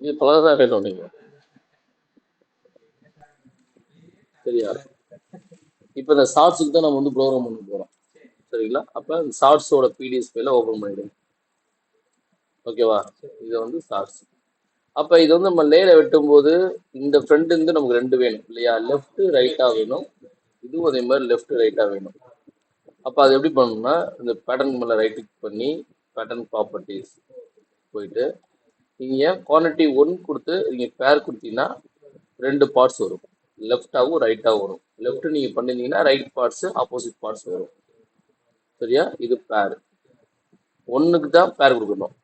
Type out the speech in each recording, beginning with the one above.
இது பலதான் வேணும் நீங்க. சரியா? இப்ப இந்த ஷார்ட்ஸுக்கு தான் நம்ம வந்து ப்ரோக்ராம் பண்ண போறோம். சரிங்களா? அப்ப இந்த ஷார்ட்ஸோட பிடிஎஸ் ஃபைல ஓபன் பண்ணிடுங்க. ஓகேவா? இது வந்து ஷார்ட்ஸ். அப்ப இது வந்து நம்ம லேல வெட்டும்போது இந்த ஃப்ரண்ட் இருந்து நமக்கு ரெண்டு வேணும் இல்லையா? லெஃப்ட் ரைட்டா வேணும். இதுவும் அதே மாதிரி லெஃப்ட் ரைட்டா வேணும். அப்ப அது எப்படி பண்ணணும்னா இந்த பேட்டர்ன் மேல ரைட் கிளிக் பண்ணி பேட்டர்ன் ப்ராப்பர்ட்டிஸ் போயிட்டு நீங்க குவான்டிட்டி 1 கொடுத்து நீங்க பேர் கொடுத்தீங்கன்னா ரெண்டு பார்ட்ஸ் வரும். லெஃப்டாவும் ரைட்டாவும் வரும். லெஃப்ட் நீங்க பண்ணிருந்தீங்கன்னா ரைட் பார்ட்ஸ் ஆப்போசிட் பார்ட்ஸ் வரும். சரியா? இது பேர். ஒன்னுக்கு தான் பேர் கொடுக்கணும்.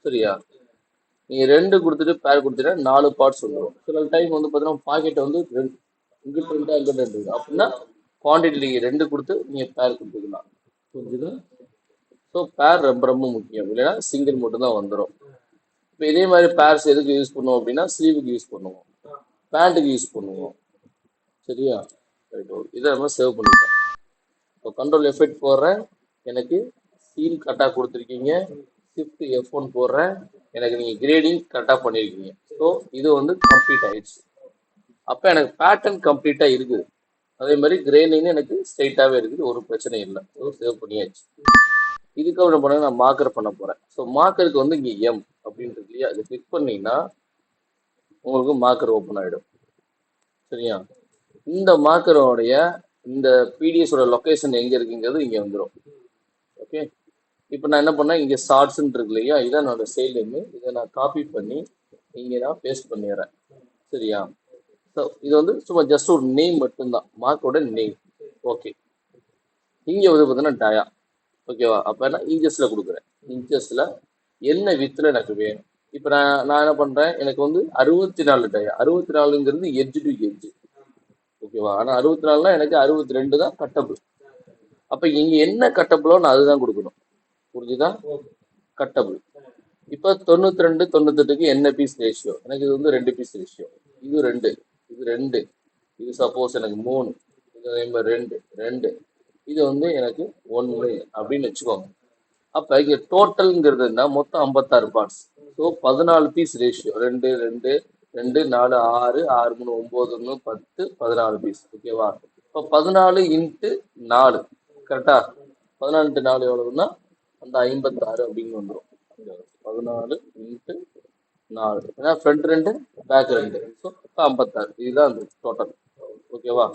சரியா? நீங்க ரெண்டு கொடுத்துட்டு பேர் கொடுத்தீங்கன்னா 4 பார்ட்ஸ் வந்துடும். சில டைம் வந்து பார்த்தீங்கன்னா பாக்கெட் வந்து இங்கிட்ட ரெண்டு அங்கிட்ட ரெண்டு அப்படின்னா குவான்டிட்டி நீங்க ரெண்டு கொடுத்து நீங்க பேர் கொடுத்துக்கலாம். புரிஞ்சுதா? ஸோ பேர் ரொம்ப ரொம்ப முக்கியம். இல்லைன்னா சிங்கிள் மட்டும் தான் வந்துடும். இப்போ இதே மாதிரி பேர்ஸ் எதுக்கு யூஸ் பண்ணுவோம் அப்படின்னா ஸ்லீவுக்கு யூஸ் பண்ணுவோம், பேண்ட்டுக்கு யூஸ் பண்ணுவோம். சரியா? ரைட். ஓகே, இதை நம்ம சேவ் பண்ணிட்டோம். இப்போ கண்ட்ரோல் எஃபெக்ட் போடுறேன், எனக்கு சீன் கரெக்டாக கொடுத்துருக்கீங்க. ஷிஃப்ட் F1 போடுறேன், எனக்கு நீங்கள் கிரேடிங் கரெக்டாக பண்ணியிருக்கீங்க. ஸோ இது வந்து கம்ப்ளீட் ஆயிடுச்சு. அப்போ எனக்கு பேட்டர்ன் கம்ப்ளீட்டாக இருக்குது. அதே மாதிரி கிரேடிங் எனக்கு ஸ்ட்ரைட்டாகவே இருக்குது, ஒரு பிரச்சனையும் இல்லை. ஸோ சேவ் பண்ணியாச்சு. இதுக்கப்புறம் என்ன பண்ண நான் மார்க்கர் பண்ண போகிறேன். ஸோ மார்க்கருக்கு வந்து இங்கே எம் அப்படின்றது இல்லையா, அதை கிளிக் பண்ணிங்கன்னா உங்களுக்கு மார்க்கர் ஓப்பன் ஆகிடும். சரியா? இந்த மார்க்கரோடைய இந்த பிடிஎஸோட லொக்கேஷன் எங்கே இருக்குங்கிறது இங்கே வந்துடும். ஓகே, இப்போ நான் என்ன பண்ணேன், இங்கே ஷார்ட்ஸ்ன்னு இருக்கு இல்லையா, இதான் என்னோட செயல்னு. இதை நான் காப்பி பண்ணி இங்கே நான் பேஸ்ட் பண்ணிடுறேன். சரியா? ஸோ இது வந்து சும்மா ஜஸ்ட் ஒரு நேம் மட்டும்தான், மார்க்கோட நேம். ஓகே, இங்கே வந்து பார்த்தீங்கன்னா டயா. ஓகேவா? அப்போ நான் இன்ச்சஸில் கொடுக்குறேன். இன்ச்சஸில் என்ன வித்தில் எனக்கு வேணும். இப்போ நான் என்ன பண்ணுறேன், எனக்கு வந்து 64 டயா. 64ங்கிறது எட்ஜ் டு எட்ஜ். ஓகேவா? ஆனால் 64னா எனக்கு 62 தான் கட்டபிள். அப்போ இங்கே என்ன கட்டபிளோ நான் அதுதான் கொடுக்கணும். புரிஞ்சுதா? கட்டபிள். இப்போ 92 98க்கு என்ன பீஸ் ரேஷியோ, எனக்கு இது வந்து 2 பீஸ் ரேஷியோ. இது 2, இது 2, இது சப்போஸ் எனக்கு 3, இது அதே மாதிரி 2 2, இது வந்து எனக்கு 1 அப்படின்னு வச்சுக்கோங்க. அப்போ இங்கே டோட்டல்ங்கிறது என்ன, மொத்தம் 56 parts. So 14 piece ratio, 2 2 2 4 6 6 3 9 1 10 14 piece. ஓகேவா? இப்போ 14 இன்ட்டு 4 கரெக்டா? 14 இன்ட்டு 4 எவ்வளவுன்னா அந்த 56 அப்படின்னு வந்துடும். 14 இன்ட்டு 4, ஏன்னா ஃப்ரண்ட் 2 பேக் 2, ஸோ 56. இதுதான் அந்த டோட்டல். ஓகேவா?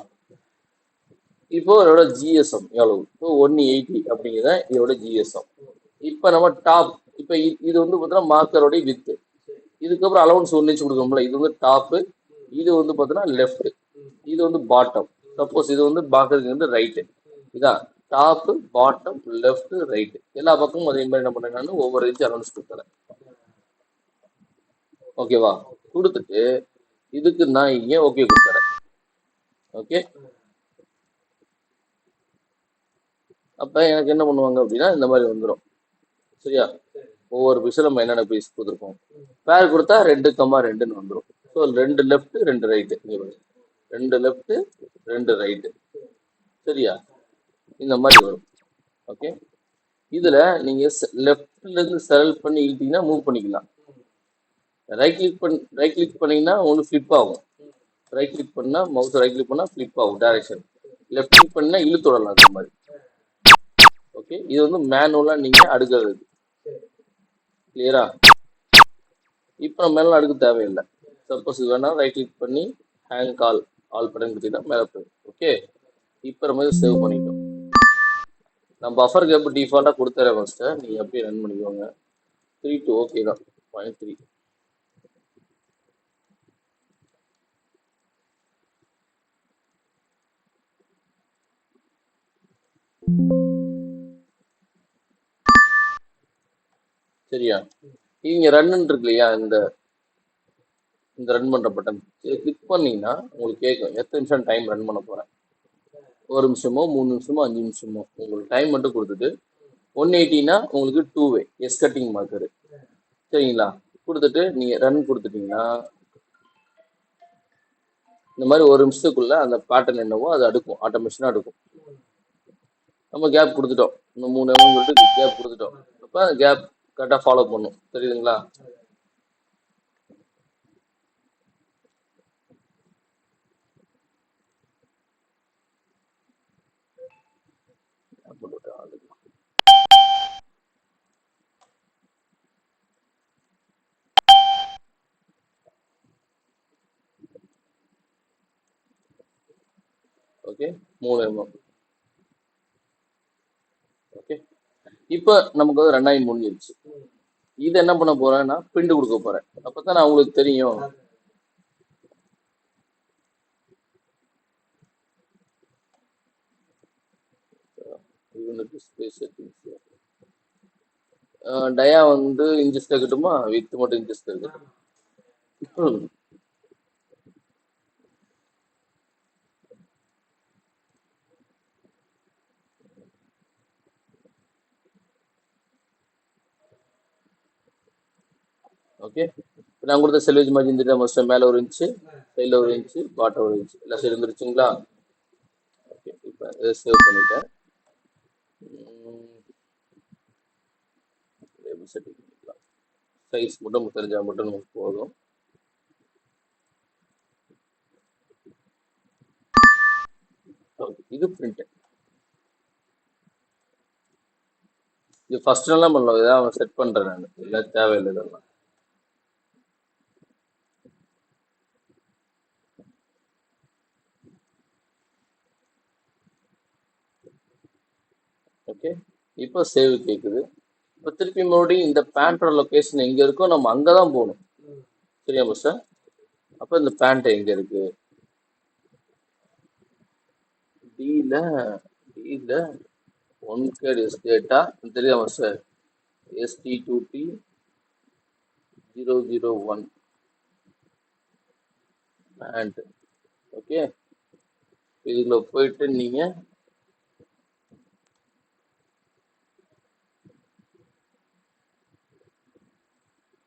இப்போ இதோட ஜிஎஸ்எம் எவ்வளவு? இப்போ 180 அப்படிங்கிறத இதோட ஜிஎஸ்எம். இப்போ நம்ம டாப், இப்போ இது வந்து பார்த்தீங்கன்னா மார்க்கரோடைய வித்து. இதுக்கப்புறம் அலவன்ஸ் 1 இன்ச் கொடுக்கணும்ல, இது வந்து டாப்பு, இது வந்து பார்த்தீங்கன்னா லெஃப்ட், இது வந்து பாட்டம். சப்போஸ் இது வந்து பார்க்கறதுக்கு வந்து ரைட்டு. இதான் டாப்பு, பாட்டம், லெஃப்ட், ரைட்டு. எல்லா பக்கமும் அதே மாதிரி என்ன பண்ணேன், நான் ஒவ்வொரு இன்ச் அலவன்ஸ் கொடுத்துறேன். ஓகேவா? கொடுத்துட்டு இதுக்கு நான் இங்கே ஓகே கொடுத்துறேன். ஓகே, அப்போ எனக்கு என்ன பண்ணுவாங்க அப்படின்னா இந்த மாதிரி வந்துடும். சரியா? ஒவ்வொரு பீஸும் நம்ம என்னென்ன பீஸ் கொடுத்துருப்போம், பேர் கொடுத்தா 2,2ன்னு வந்துடும். So 2 left 2 right, 2 left 2 right. சரியா? இந்த மாதிரி வரும். ஓகே, இதில் நீங்கள் லெஃப்ட்லேருந்து செலக்ட் பண்ணி இழுத்தீங்கன்னா மூவ் பண்ணிக்கலாம். ரைட் கிளிக் பண்ணீங்கன்னா உங்களுக்கு ஃப்ளிப் ஆகும். ரைட் கிளிக் பண்ணால் மவுஸ் ரைட் கிளிக் பண்ணால் ஃப்ளிப் ஆகும் டைரக்ஷன். லெஃப்ட் கிளிக் பண்ணா இழுத்து விடலாம் அந்த மாதிரி. ஓகே, இது வந்து மேனுவலாக நீங்கள் அடுக்கிறது. கிளியரா? இப்போ நம்ம மேலே அடுக்க தேவையில்லை. சப்போஸ் இது வேணா ரைட் கிளிக் பண்ணி ஹேங் ஆல் பட்டன் கொடுத்தீங்கன்னா மேலே போயிடும். ஓகே, இப்போ நம்ம சேவ் பண்ணிட்டோம். நான் பஃபர் கேப் டிஃபால்ட்டாக கொடுத்துறேன் ஃபஸ்ட்டு, நீங்கள் அப்படியே ரன் பண்ணிக்கோங்க. 3 to ஓகே தான், 0.3. சரியா? இங்கே ரன்னு இருக்கு இல்லையா, இந்த ரன் பண்ணுற பட்டன் கிளிக் பண்ணீங்கன்னா உங்களுக்கு கேட்கும் எத்தனை நிமிஷம் டைம் ரன் பண்ண போகிறேன். 1 நிமிஷமோ 3 நிமிஷமோ 5 நிமிஷமோ உங்களுக்கு டைம் மட்டும் கொடுத்துட்டு 180னா உங்களுக்கு 2 வே எஸ் கட்டிங் மார்க்கரு. சரிங்களா? கொடுத்துட்டு நீங்கள் ரன் கொடுத்துட்டீங்கன்னா இந்த மாதிரி 1 நிமிஷத்துக்குள்ள அந்த பேட்டர்ன் என்னவோ அது அடுக்கும், ஆட்டோமேஷனாக அடுக்கும். நம்ம கேப் கொடுத்துட்டோம், இன்னும் 3 நிமிஷம் சொல்லிட்டு கேப் கொடுத்துட்டோம். அப்போ அந்த கேப் கரெக்டாக ஃபாலோ பண்ணும். தெரியுதுங்களா? Okay 3 mm. ஓகே இப்போ நமக்கு வந்து 2 முடிஞ்சிருச்சு. இது என்ன பண்ண போறேன்னா பிரிண்ட் கொடுக்க போறேன். அப்பதான் அவங்களுக்கு தெரியும். டிஸ்பிளே செட்டிங்ஸ் டயா வந்து இன்ச்சஸ்ல இருக்கட்டுமா, வித் மட்டும் இன்ச்சஸ்ல இருக்கட்டும். ஓகே நான் கொடுத்த செல்வேஜ் மாதிரி இருந்துட்டு மோஸ்ட் மேலே 1 இன்ச்சு, சைடில் 1 இன்ச்சு, பாட்டம் 1 இன்ச்சு, எல்லா சைடு வந்துருச்சுங்களா? ஓகே இப்போ இதை சேவ் பண்ணிட்டேன். செட்டிங் பண்ணிக்கலாம். சைஸ் மட்டும் நமக்கு தெரிஞ்சால் மட்டும் நமக்கு போதும். இது பிரிண்ட். இது ஃபர்ஸ்ட் நாளாக பண்ணலாம். இதான் அவன் செட் பண்ணுறேன் நான், இல்லை தேவையில்லை இதெல்லாம். ஓகே இப்போ சேவ் கேட்குது. இப்போ திருப்பி மறுபடியும் இந்த பேண்டோட லொக்கேஷன் எங்கே இருக்கோ நம்ம அங்கே தான் போகணும். சரியா சார்? அப்போ இந்த பேண்ட் எங்கே இருக்கு? டியில் 1 எஸ் டேட்டா தெரியாம சார், ST2T001 பேண்ட். ஓகே இதுல போயிட்டு நீங்க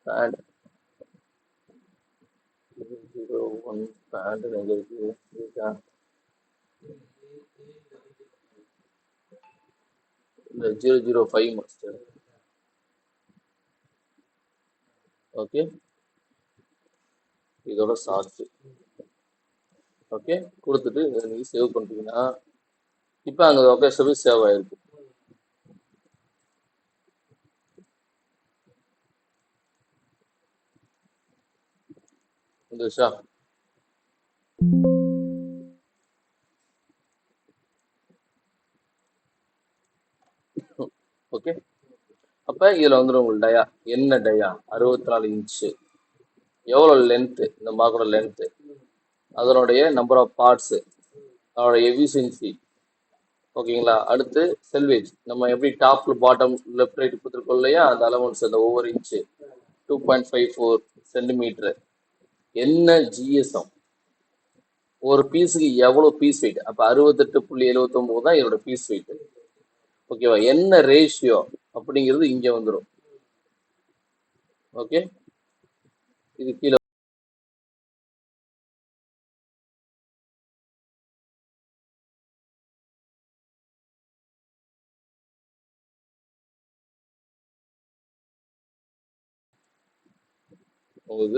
பேண்ட் 001 பேண்ட் எங்க இருக்கு? இந்த 005 மாஸ்டர். ஓகே இதோட சார்ஜ். ஓகே கொடுத்துட்டு நீங்க சேவ் பண்ணிட்டீங்கன்னா இப்போ அங்கே லொக்கேஷன் சேவ் ஆயிருக்கு. வந்துச்சா? ஓகே அப்போ இதில் வந்துடும் உங்களுக்கு டயா. என்ன டயா? 64 இன்ச்சு. எவ்வளோ லென்த்து? இந்த மார்க்கோட லென்த்து, அதனுடைய நம்பர் ஆஃப் பார்ட்ஸு, அதோட எஃபிஷியன்சி. ஓகேங்களா? அடுத்து செல்வேஜ், நம்ம எப்படி டாப்ல பாட்டம் லெஃப்ட் ரைட் கொடுத்துருக்கோம் இல்லையா, அந்த அலவன்ஸ், அந்த ஒவ்வொரு இன்ச்சு 2.54 சென்டிமீட்டர். என்ன ஜிஎஸ்எம், ஒரு பீஸுக்கு எவ்வளோ பீஸ் வெயிட்? அப்போ 68.79 தான் இதோட பீஸ் வெயிட். ஓகேவா? என்ன ரேஷியோ அப்படிங்கிறது இங்கே வந்துடும். ஓகே இது கீழே உங்களுக்கு